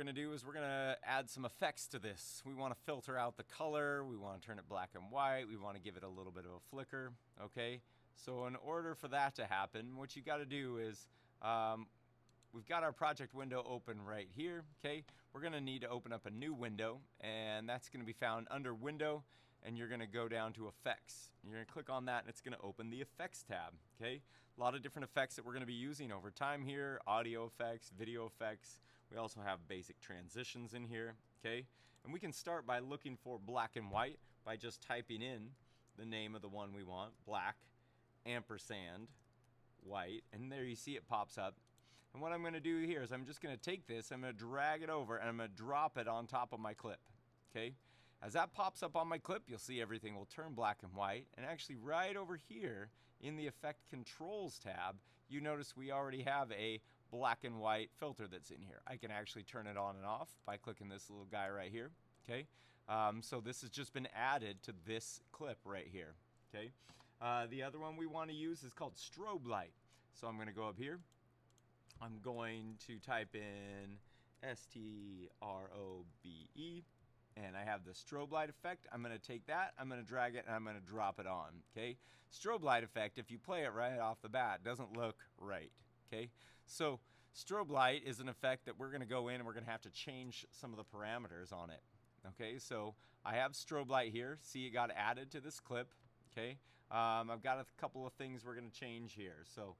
going to do is we're going to add some effects to this. We want to filter out the color. We want to turn it black and white. We want to give it a little bit of a flicker. Okay, so in order for that to happen, what you got to do is we've got our project window open right here. Okay, we're going to need to open up a new window, and that's going to be found under Window, and you're going to go down to Effects. You're going to click on that, and it's going to open the Effects tab. Okay, a lot of different effects that we're going to be using over time here: audio effects, video effects. We also have basic transitions in here. Okay, and we can start by looking for black and white by just typing in the name of the one we want, black ampersand white, and there you see it pops up. And what I'm going to do here is I'm just going to take this, I'm going to drag it over, and I'm going to drop it on top of my clip. Okay, as that pops up on my clip, you'll see everything will turn black and white. And actually right over here in the Effect Controls tab, you notice we already have a black and white filter that's in here. I can actually turn it on and off by clicking this little guy right here. Okay, so this has just been added to this clip right here. Okay, the other one we want to use is called Strobe Light. So I'm going to go up here. I'm going to type in STROBE, and I have the strobe light effect. I'm going to take that, I'm going to drag it, and I'm going to drop it on. Okay, strobe light effect, if you play it right off the bat, doesn't look right. Okay, so strobe light is an effect that we're going to go in and we're going to have to change some of the parameters on it. Okay, so I have strobe light here. See, it got added to this clip. Okay, I've got a couple of things we're going to change here. So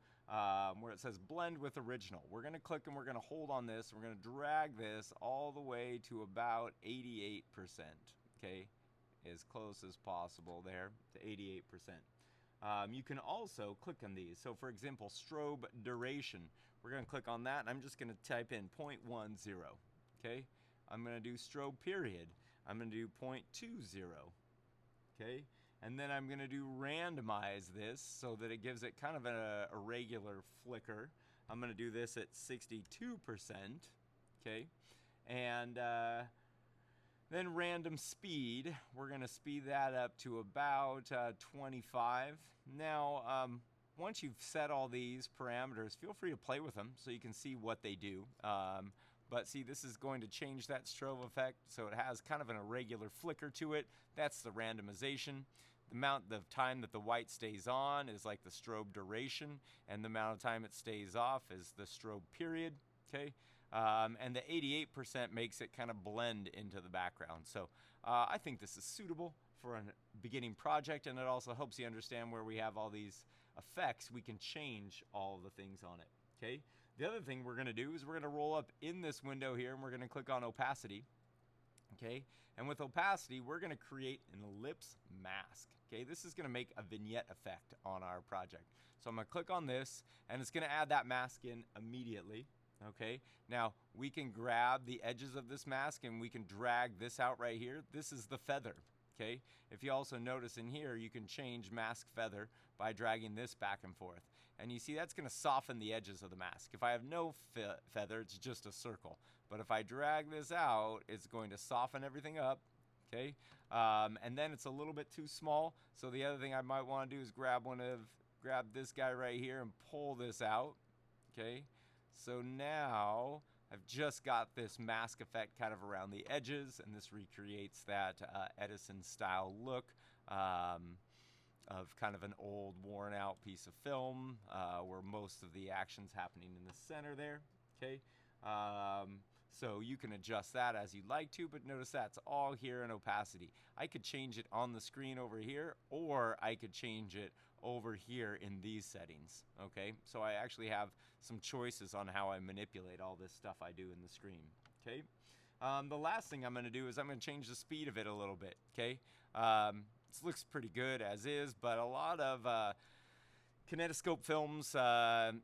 where it says blend with original, we're going to click and we're going to hold on this. We're going to drag this all the way to about 88%. Okay, as close as possible there to 88%. You can also click on these. So for example, strobe duration, we're going to click on that, and I'm just going to type in 0.10. Okay, I'm going to do strobe period. I'm going to do 0.20. Okay, and then I'm going to do randomize this so that it gives it kind of a regular flicker. I'm going to do this at 62%. Okay, and then random speed, we're going to speed that up to about 25. Now, once you've set all these parameters, feel free to play with them so you can see what they do. But see, this is going to change that strobe effect, so it has kind of an irregular flicker to it. That's the randomization. The amount of time that the white stays on is like the strobe duration, and the amount of time it stays off is the strobe period. Okay, and the 88% makes it kind of blend into the background. So I think this is suitable for a beginning project, and it also helps you understand where we have all these effects. We can change all the things on it. Okay, the other thing we're going to do is we're going to roll up in this window here, and we're going to click on opacity. Okay, and with opacity, we're going to create an ellipse mask. Okay, this is going to make a vignette effect on our project. So I'm going to click on this, and it's going to add that mask in immediately. Okay, now we can grab the edges of this mask and we can drag this out right here. This is the feather. Okay, if you also notice in here, you can change mask feather by dragging this back and forth. And you see that's going to soften the edges of the mask. If I have no feather, it's just a circle. But if I drag this out, it's going to soften everything up. Okay, and then it's a little bit too small. So the other thing I might want to do is grab this guy right here and pull this out. Okay, so now I've just got this mask effect kind of around the edges, and this recreates that Edison style look of kind of an old worn out piece of film where most of the action's happening in the center there. Okay, so you can adjust that as you'd like to, but notice that's all here in opacity. I could change it on the screen over here, or I could change it over here in these settings. Okay, so I actually have some choices on how I manipulate all this stuff I do in the screen. Okay, the last thing I'm going to do is I'm going to change the speed of it a little bit. Okay, this looks pretty good as is, but a lot of Kinetoscope films,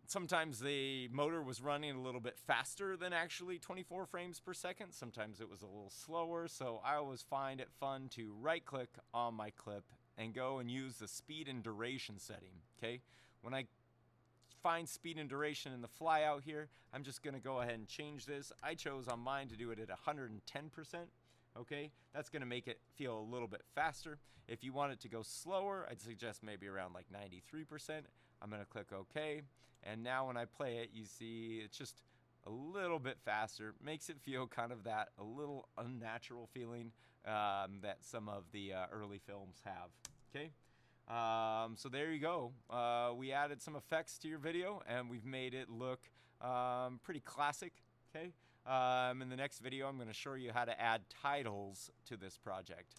sometimes the motor was running a little bit faster than actually 24 frames per second. Sometimes it was a little slower, so I always find it fun to right-click on my clip and go and use the speed and duration setting. Okay, when I find speed and duration in the flyout here, I'm just going to go ahead and change this. I chose on mine to do it at 110%. Okay, that's going to make it feel a little bit faster. If you want it to go slower, I'd suggest maybe around like 93%. I'm going to click OK, and now when I play it, you see it's just a little bit faster. Makes it feel kind of that a little unnatural feeling that some of the early films have. Okay. So there you go. We added some effects to your video, and we've made it look pretty classic. Okay. In the next video, I'm going to show you how to add titles to this project.